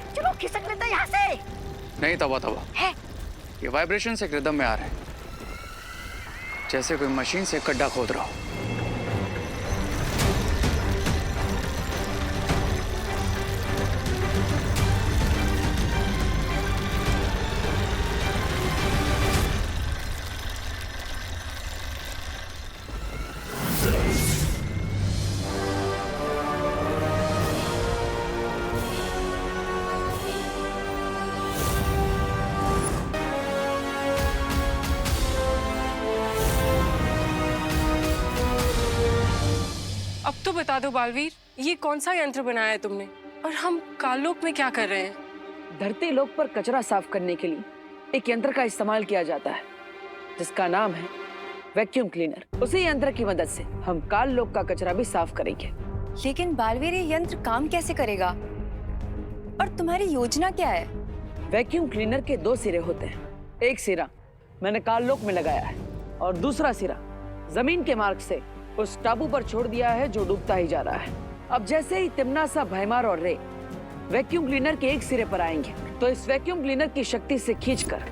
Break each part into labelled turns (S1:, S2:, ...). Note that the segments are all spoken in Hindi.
S1: चलो खिसक लेते हैं यहाँ से।
S2: नहीं तौबा तौबा,
S1: है
S2: ये वाइब्रेशन से रिदम में आ रहे हैं, जैसे कोई मशीन से गड्ढा खोद रहा हो।
S3: अब तो बता दो बालवीर, ये कौन सा यंत्र बनाया है तुमने और हम काललोक में क्या कर रहे हैं?
S4: धरती लोक पर कचरा साफ करने के लिए एक यंत्र का इस्तेमाल किया जाता है जिसका नाम है वैक्यूम क्लीनर। उसी यंत्र की मदद से हम काल लोक का कचरा भी साफ करेंगे।
S5: लेकिन बालवीर, ये यंत्र काम कैसे करेगा और तुम्हारी योजना क्या है?
S4: वैक्यूम क्लीनर के 2 सिरे होते हैं। एक सिरा मैंने काल लोक में लगाया है और दूसरा सिरा जमीन के मार्ग से उस टापू पर छोड़ दिया है जो डूबता ही जा रहा है। अब जैसे ही तिम्नासा, भैमार और रे वैक्यूम क्लीनर के एक सिरे पर आएंगे तो इस वैक्यूम क्लीनर की शक्ति से खींचकर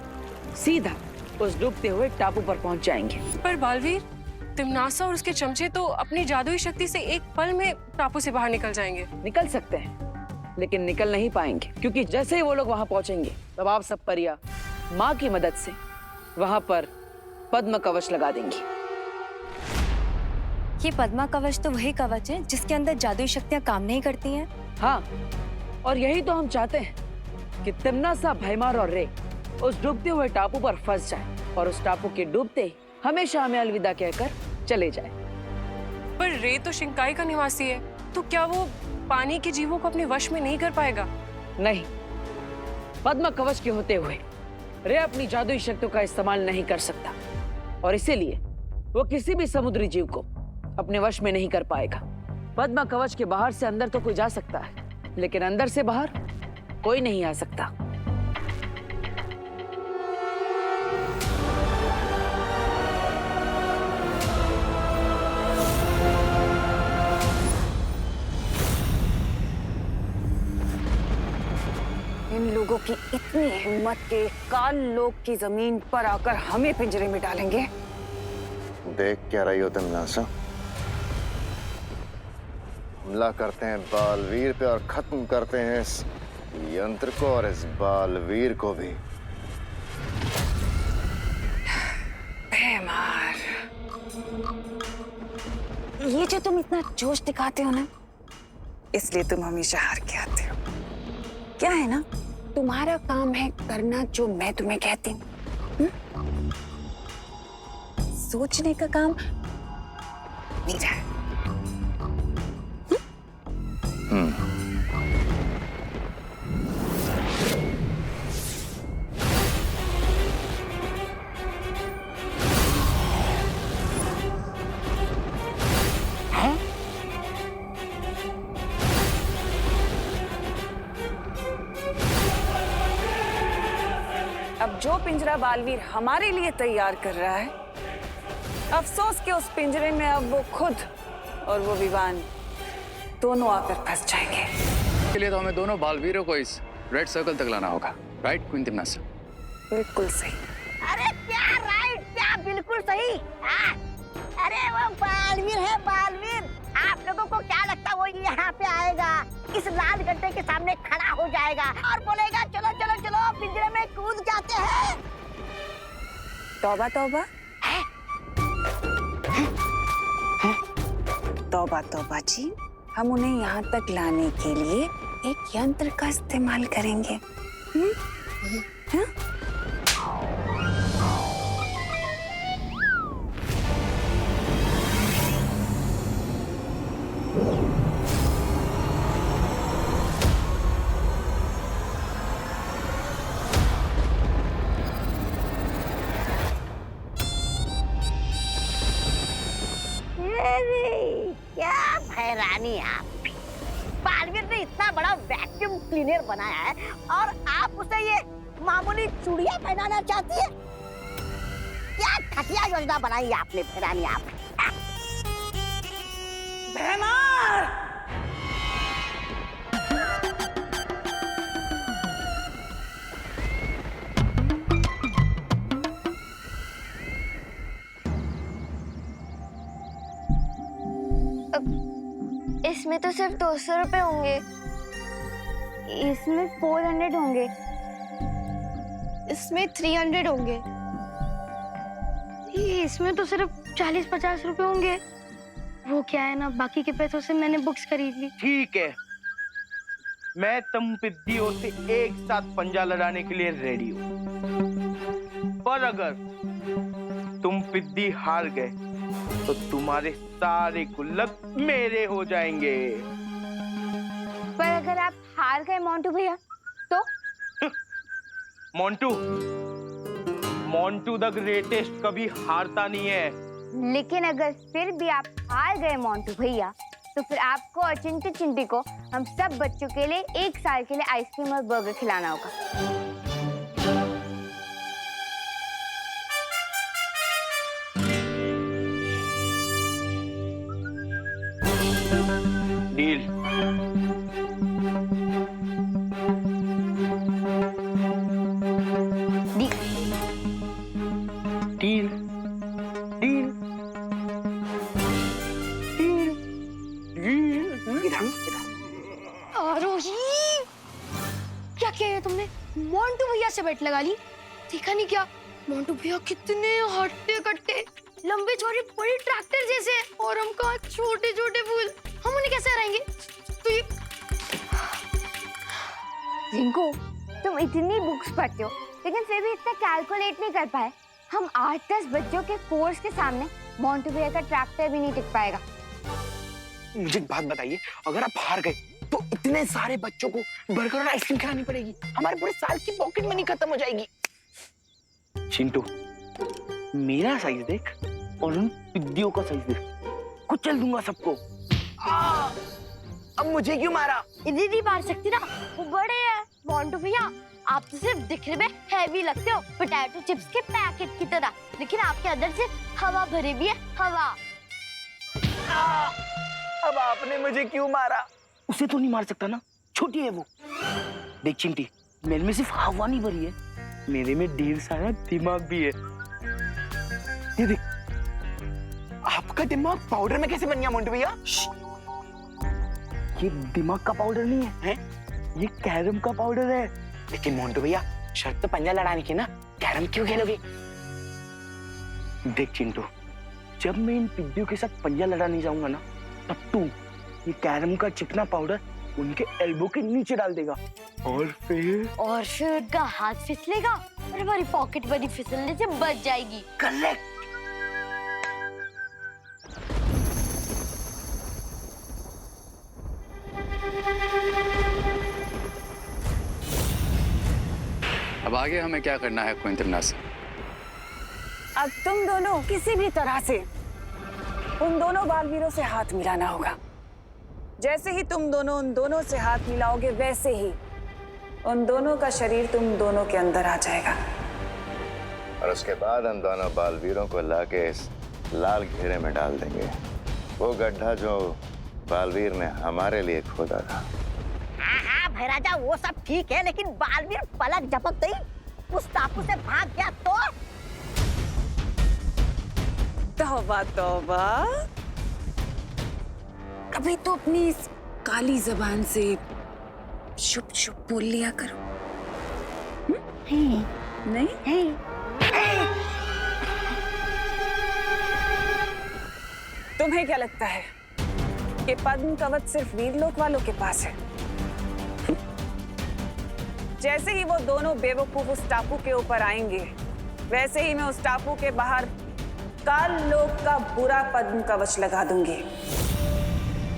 S4: सीधा उस डूबते हुए टापू पर पहुंच जाएंगे।
S3: पर बालवीर, तिम्नासा और उसके चमचे तो अपनी जादुई शक्ति से एक पल में टापू से बाहर निकल जाएंगे।
S4: निकल सकते हैं लेकिन निकल नहीं पाएंगे, क्योंकि जैसे ही वो लोग वहां पहुंचेंगे तब आप सब परिया माँ की मदद से वहां पर पद्म कवच लगा देंगी।
S5: ये पद्मा कवच तो वही कवच है जिसके अंदर जादुई शक्तियां काम नहीं करती हैं।
S4: हाँ, और यही तो हम चाहते हैं कि तिम्नासा, भैमार और रे उस डूबते हुए टापू पर फंस जाए और उस टापू के डूबते ही हमेशा हमें अलविदा कहकर चले जाए।
S3: पर रे तो शिंकाई का निवासी है, तो क्या वो पानी के जीवों को अपने वश में नहीं कर पाएगा?
S4: नहीं, पद्म कवच के होते हुए रे अपनी जादुई शक्तियों का इस्तेमाल नहीं कर सकता और इसीलिए वो किसी भी समुद्री जीव को अपने वश में नहीं कर पाएगा। पद्म कवच के बाहर से अंदर तो कोई जा सकता है, लेकिन अंदर से बाहर कोई नहीं आ सकता।
S1: इन लोगों की इतनी हिम्मत के काल लोक की जमीन पर आकर हमें पिंजरे में डालेंगे।
S6: देख क्या रही हो तिम्नासा? हमला करते हैं बालवीर पे और खत्म करते हैं इस यंत्र को और इस बालवीर को भी।
S1: भैमार, ये जो तुम इतना जोश दिखाते हो ना, इसलिए तुम हमेशा हार के आते हो। क्या है ना, तुम्हारा काम है करना जो मैं तुम्हें कहती हूँ। सोचने का काम मेरा है। अब जो पिंजरा बालवीर हमारे लिए तैयार कर रहा है, अफसोस कि उस पिंजरे में अब वो खुद और वो विवान दोनों आकर फंस जाएंगे।
S2: इसके लिए तो हमें दोनों बालवीरों को इस रेड सर्कल तक लाना होगा, राइट क्वीन तिम्नासा?
S1: बिल्कुल सही।
S7: अरे क्या राइट, क्या बिल्कुल सही। अरे वो बालवीर है, बालवीर। आप लोगों को क्या लगता है वो यहाँ पे आएगा, इस लाल गड्ढे के सामने खड़ा हो जाएगा और बोलेगा चलो चलो चलो पिंजरे में कूद जाते हैं?
S1: तौबा तौबा, तौबा तौबा जी। हम उन्हें यहाँ तक लाने के लिए एक यंत्र का इस्तेमाल करेंगे। हाँ?
S7: क्या भैरानी आप भी। बालवीर ने इतना बड़ा वैक्यूम क्लीनर बनाया है और आप उसे ये मामूली चूड़ियां पहनाना चाहती है? क्या घटिया योजना बनाई आपने भैरानी आप।
S1: भैमार!
S8: इसमें तो सिर्फ 200 रुपए होंगे। इसमें 400 होंगे। इसमें 300 होंगे। इसमें तो सिर्फ 40-50 रुपए होंगे। वो क्या है ना, बाकी के पैसों से मैंने बुक्स खरीद ली।
S9: ठीक है, मैं तुम पिद्दियों से एक साथ पंजा लड़ाने के लिए रेडी हूँ, पर अगर तुम पिद्दी हार गए तो तुम्हारे सारे गुल्लक मेरे हो जाएंगे।
S8: पर अगर आप हार गए मोंटू भैया तो?
S9: मोंटू द ग्रेटेस्ट कभी हारता नहीं है।
S8: लेकिन अगर फिर भी आप हार गए मोंटू भैया, तो फिर आपको और चिंटी चिंटी को हम सब बच्चों के लिए 1 साल के लिए आइसक्रीम और बर्गर खिलाना होगा।
S9: डील। डील। डील।
S8: आरोही, क्या किया है तुमने? मोंटू भैया से बेट लगा ली? देखा नहीं क्या? मोंटू भैया कितने हट्टे कट्टे, लंबे चौड़े बड़े ट्रैक्टर जैसे, और हम कहाँ छोटे छोटे फूल। हम उन्हें कैसे हराएंगे? तो ये रिंकू, तुम इतनी बुक्स पढ़ते हो लेकिन फिर भी इतना कैलकुलेट नहीं कर पाए। हम 8-10 बच्चों के फोर्स के सामने मोंटू भैया का ट्रैक्टर भी नहीं टिक पाएगा।
S10: मुझे एक बात बताइए, अगर आप हार गए तो इतने सारे बच्चों को बर्गर और आइसक्रीम खिलानी पड़ेगी, हमारे पूरे साल की पॉकेट मनी खत्म हो जाएगी।
S9: चिंटू, मेरा साइज देख और उन पिद्दियों का साइज देख, कुचल दूंगा सबको।
S10: अब मुझे क्यों मारा?
S8: इधर नहीं मार सकती ना, वो बड़े हैं। मोंटू भैया, आप तो सिर्फ दिखने में हैवी लगते हो, पोटैटो चिप्स के पैकेट की तरह, लेकिन आपके अंदर से हवा भरी भी है, हवा।
S10: अब आपने मुझे क्यों मारा?
S9: उसे तो नहीं मार सकता ना, छोटी है वो। देख चिंटी, मेरे में सिर्फ हवा नहीं भरी है, मेरे में ढेर सारा दिमाग भी है।
S10: ये देख, आपका दिमाग पाउडर में कैसे बन गया मोंटू भैया?
S9: ये दिमाग का पाउडर नहीं है, ये कैरम का पाउडर है।
S10: लेकिन मोंटू भैया, शर्त तो पंजा लड़ाने की ना, कैरम क्यों खेलोगे?
S9: देख चिंटू, जब मैं इन पिद्दियों के साथ पंजा लड़ाने जाऊंगा ना, तब तू ये कैरम का चिकना पाउडर उनके एल्बो के नीचे डाल देगा, और फिर
S8: उनका हाथ फिसलेगा और हमारी पॉकेट मनी फिसलने से बच जाएगी।
S10: करेक्ट।
S2: अब आगे हमें क्या करना है क्विंटनास?
S1: अब तुम दोनों किसी भी तरह से उन दोनों बालवीरों से हाथ मिलाना होगा। जैसे ही तुम दोनों उन दोनों से हाथ मिलाओगे, वैसे ही उन दोनों का शरीर तुम दोनों के अंदर आ जाएगा।
S6: और उसके बाद हम दोनों बालवीरों को लाके इस लाल घेरे में डाल देंगे, वो गड्ढा जो बालवीर ने हमारे लिए खोदा था।
S7: हाँ भैराजा, वो सब ठीक है, लेकिन बालवीर पलक झपक गई उस टापू से भाग गया तो?
S1: तौबा तौबा, कभी तो अपनी इस काली जबान से चुप चुप बोल लिया करो। नहीं? तुम्हें क्या लगता है कि पद्म कवच सिर्फ वीरलोक वालों के पास है? जैसे ही वो दोनों बेवकूफ उस टापू के ऊपर आएंगे, वैसे ही मैं उस टापू के बाहर काल लोक का बुरा पद्म कवच लगा दूंगी,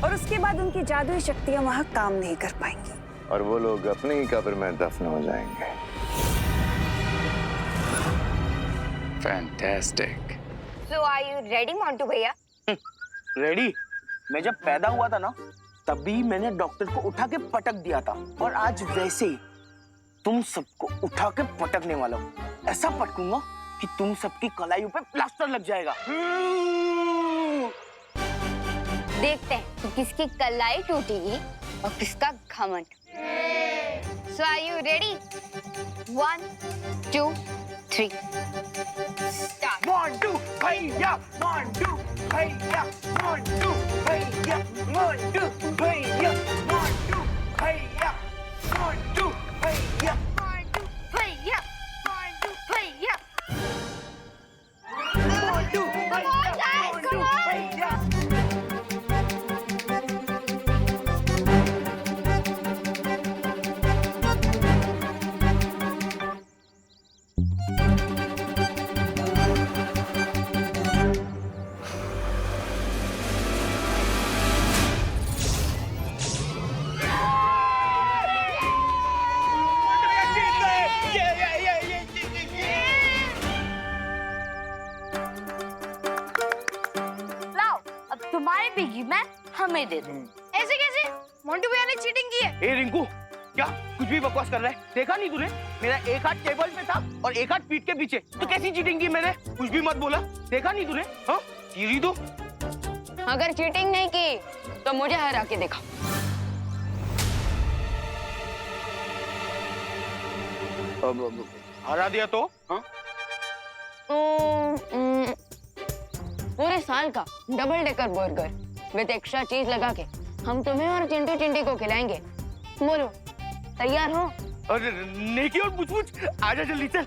S1: और उसके बाद उनकी जादुई शक्तियां वहां काम नहीं कर पाएंगी,
S6: और वो लोग अपनी ही कब्र में दफन हो जाएंगे।
S2: Fantastic.
S8: So are you ready, Montu भैया?
S9: रेडी? मैं जब पैदा हुआ था ना, तभी मैंने डॉक्टर को उठा के पटक दिया था, और आज वैसे ही तुम सबको उठा के पटकने वाला हूँ। ऐसा पटकूंगा कि तुम सबकी कलाइयों पे प्लास्टर लग जाएगा।
S8: देखते हैं कि किसकी कलाई टूटेगी और किसका घमंड। So are you ready? 1, 2, 3. Start.
S10: Montu भैया, मोंटू भैया मोंटू भैया मोंटू भैया मोंटू भैया मोंटू भैया
S8: मोंटू भैया मोंटू भैया
S10: मोंटू भैया मोंटू भैया
S8: लाओ अब तुम्हारी पिगी मैं हमें दे दो। ऐसे कैसे? मोंटू भैया ने चीटिंग की है।
S9: ए रिंकू, क्या कुछ भी बकवास कर रहा है? देखा नहीं तूने? मेरा एक हाथ टेबल पे था और एक हाथ पीठ के पीछे। तो कैसी चीटिंग की मैंने? कुछ भी मत बोला। देखा नहीं तूने? हाँ, चीरी दो।
S5: अगर चीटिंग नहीं की तो मुझे हरा के दिखा।
S9: हरा दिया तो? हाँ?
S5: पूरे साल का double decker burger with extra चीज लगा के हम तुम्हें और चिंटू चिंटी को खिलाएंगे। बोलो तैयार हो?
S9: अरे नेकी और पूछ आजा जल्दी चल।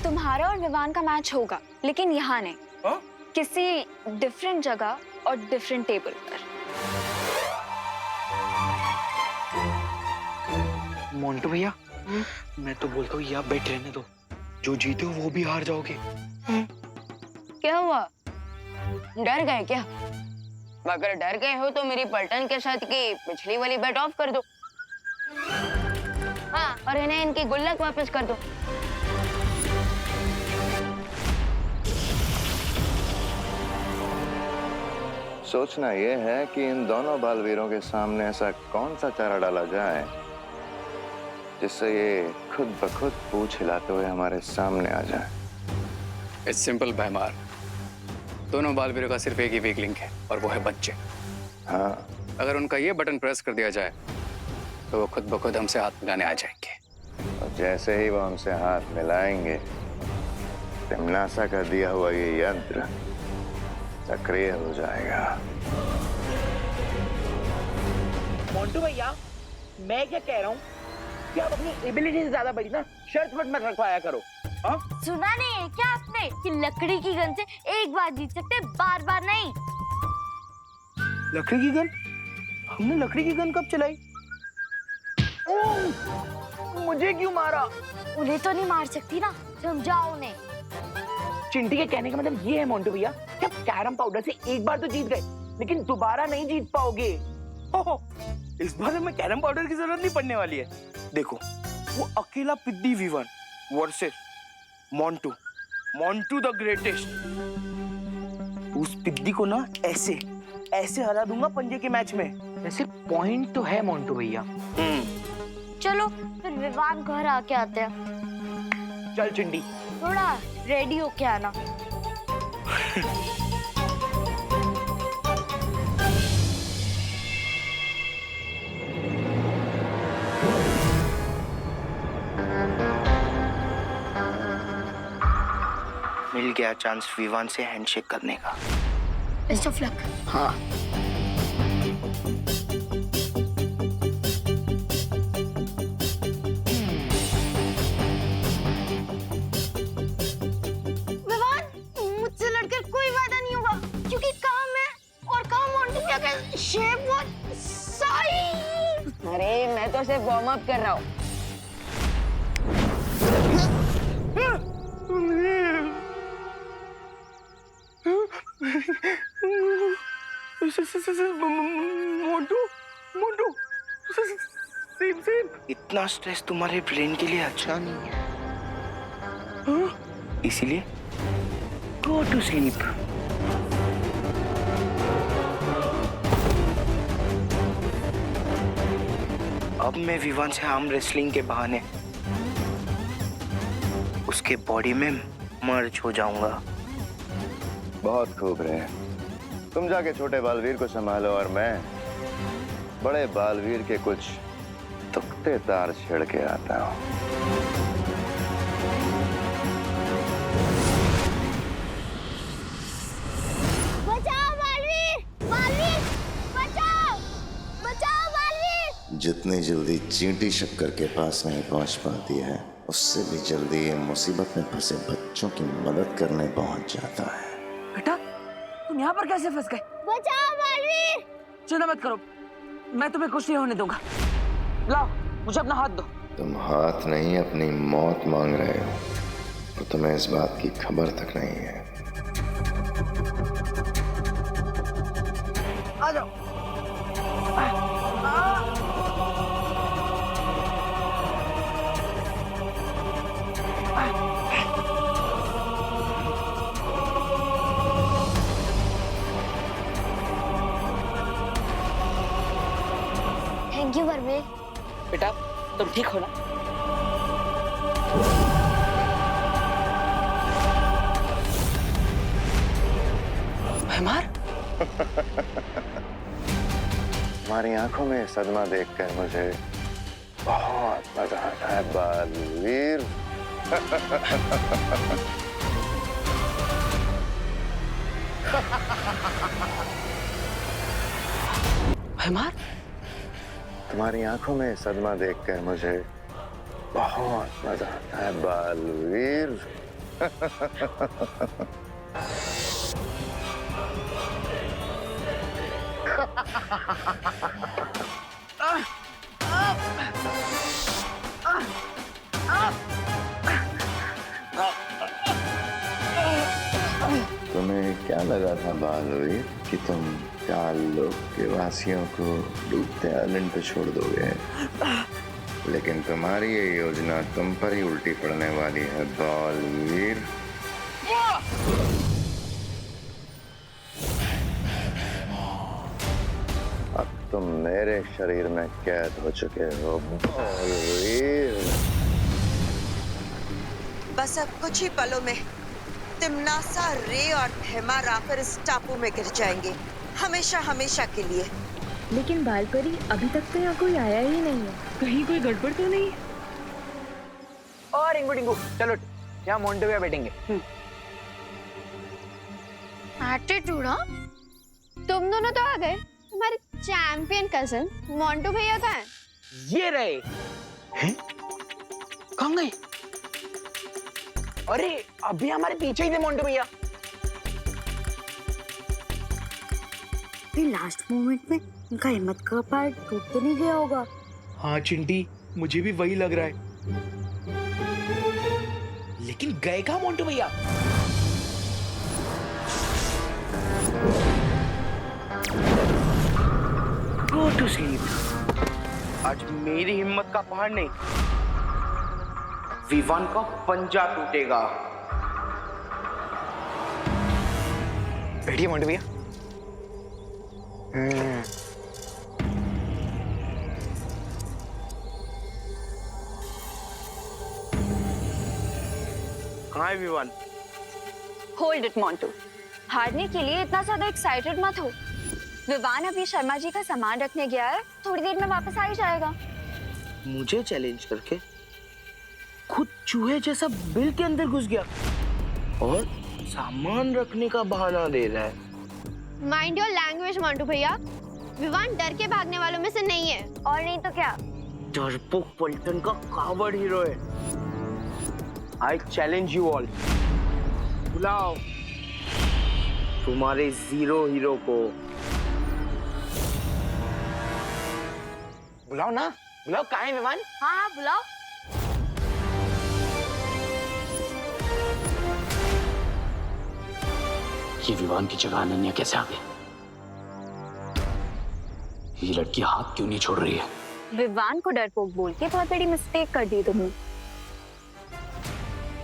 S5: तुम्हारा और विवान का मैच होगा, लेकिन यहाँ नहीं।
S9: हाँ?
S5: किसी डिफरेंट जगह और डिफरेंट टेबल पर।
S10: मोंटू भैया मैं तो बोलता हूँ यहाँ बैठ रहने दो, जो जीते हो वो भी हार जाओगे।
S5: क्या हुआ, डर गए क्या? अगर डर गए हो तो मेरी पलटन के साथ की पिछली वाली बेट ऑफ कर दो। हाँ, और इन्हें इनकी गुल्लक वापस कर दो।
S6: सोचना यह है कि इन दोनों बालवीरों के सामने ऐसा कौन सा चारा डाला जाए जिससे ये खुद ब खुद पूंछ हिलाते हुए हमारे सामने आ जाए।
S2: इट्स सिंपल भैमार। दोनों बालवीरों का सिर्फ एक ही वीक लिंक है और वो है बच्चे।
S6: हाँ,
S2: अगर उनका ये बटन प्रेस कर दिया जाए तो वो खुद ब खुद हमसे हाथ मिलाने आ जाएंगे।
S6: और जैसे ही वो हमसे हाथ मिलाएंगे, तिमनासा का दिया हुआ ये यंत्र सक्रिय हो जाएगा।
S10: मोंटू भैया मैं क्या कह रहा हूँ कि आप अपनी एबिलिटी से ज्यादा बड़ी ना शर्त मत रखवाया करो। हाँ?
S8: सुना नहीं है क्या आपने कि लकड़ी की गन से एक बार जीत सकते, बार बार नहीं।
S9: लकड़ी की गन? हमने लकड़ी की गन कब चलाई?
S10: मुझे क्यों मारा?
S8: उन्हें तो नहीं मार सकती ना, समझाओ उन्हें।
S10: चिंटी के कहने का मतलब ये है मोंटू भैया कि आप कैरम पाउडर से एक बार तो जीत गए, लेकिन दोबारा नहीं जीत पाओगे।
S9: ओहो, इस बार हमें कैरम पाउडर की जरूरत नहीं पड़ने वाली है। देखो, वो अकेला पिद्दी Vivaan versus Montu the greatest. उस पिद्दी को ना ऐसे ऐसे हरा दूंगा पंजे के मैच में।
S10: वैसे पॉइंट तो है मोंटू भैया।
S8: चलो फिर विवान घर आके आते हैं।
S10: चल चिंटी,
S8: थोड़ा रेडी होके आना।
S9: मिल गया चांस विवान से हैंडशेक करने का।
S8: Best of luck.
S10: हाँ
S8: विवान, मुझसे लड़कर कोई वादा नहीं होगा, क्योंकि काम है और काम मोंटू भैया का शेप बहुत सही।
S5: अरे मैं तो सिर्फ वार्म अप कर रहा हूँ।
S9: मोंटू सेम। इतना स्ट्रेस तुम्हारे ब्रेन के लिए अच्छा नहीं है। हाँ? इसीलिए गो टू स्लीप। अब मैं विवान से आर्म रेसलिंग के बहाने उसके बॉडी में मर्ज हो जाऊंगा।
S6: बहुत खूब रहे। तुम जाके छोटे बालवीर को संभालो और मैं बड़े बालवीर के कुछ तुक्ते तार छेड़ के आता हूँ। जितनी जल्दी चींटी शक्कर के पास नहीं पहुंच पाती है, उससे भी जल्दी ये मुसीबत में फंसे बच्चों की मदद करने पहुंच जाता है।
S4: बेटा तुम यहाँ पर कैसे फंस गए?
S7: बचाओ बालवीर।
S4: चिंता मत करो, मैं तुम्हें कुछ नहीं होने दूंगा। लाओ मुझे अपना हाथ दो।
S6: तुम हाथ नहीं अपनी मौत मांग रहे हो और तुम्हें इस बात की खबर तक नहीं है।
S4: आ जाओ।
S8: Thank you Balvir.
S4: बेटा तुम ठीक हो ना?
S6: तुम्हारी आंखों में सदमा देखकर मुझे बहुत मजा आता है बालवीर। तुम्हारी आंखों में सदमा देखकर मुझे बहुत मजा आता है बालवीर। तुम्हें क्या लगा था बालवीर कि तुम कालोक के वासियों को डूबते आइलैंड पे छोड़ दोगे, लेकिन तुम्हारी ये योजना तुम पर ही उल्टी पड़ने वाली है बालवीर। अब तुम मेरे शरीर में कैद हो चुके हो बालवीर।
S11: बस अब कुछ ही पलों में तिमनासा, रे और थेमार आकर इस टापू में गिर जाएंगे, हमेशा हमेशा के लिए।
S5: लेकिन बालपरी अभी तक तो यहाँ कोई आया ही नहीं है।
S4: कहीं कोई गड़बड़ तो नहीं?
S10: और रिंगू डिंगू चलो यहाँ मोंटू भैया बैठेंगे।
S8: एटीट्यूड हाँ? तुम दोनों तो आ गए, तुम्हारे चैंपियन कजन मोंटू भैया कहाँ हैं?
S10: ये रहे हैं? कहाँ गए? अरे अभी हमारे पीछे ही थे मोंटू भैया।
S7: लास्ट मोमेंट में उनका हिम्मत का पार टूट तो नहीं गया होगा?
S10: हाँ चिंटी, मुझे भी वही लग रहा है। लेकिन गए कहाँ मोंटू भैया?
S9: Go to sleep। आज मेरी हिम्मत का पहाड़ नहीं, विवान का पंजा टूटेगा।
S10: बैठिए मोंटू भैया।
S9: कहाँ है विवान?
S5: होल्ड इट मोंटू, हारने के लिए इतना ज्यादा एक्साइटेड मत हो। विवान अभी शर्मा जी का सामान रखने गया है, थोड़ी देर में वापस आ ही जाएगा।
S9: मुझे चैलेंज करके खुद चूहे जैसा बिल के अंदर घुस गया और सामान रखने का बहाना दे रहा है।
S8: माइंड योर लैंग्वेज मोंटू भैया, विवान डर के भागने वालों में से नहीं है। और नहीं तो क्या?
S9: डरपोक पलटन का कावड़ हीरो है। आई चैलेंज यू ऑल, बुलाओ तुम्हारे जीरो हीरो को।
S10: बुलाओ ना, बुलाओ। कहाँ है विमान?
S8: हाँ बुलाओ।
S12: ये विवान की जगह अनन्या कैसे आ गई? ये लड़की हाथ क्यों नहीं छोड़ रही है?
S5: विवान को डरपोक बोल के बहुत बड़ी मिस्टेक कर दी तुमने।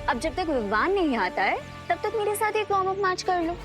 S5: अब जब तक विवान नहीं आता है तब तक मेरे साथ एक वार्म अप मैच कर लो।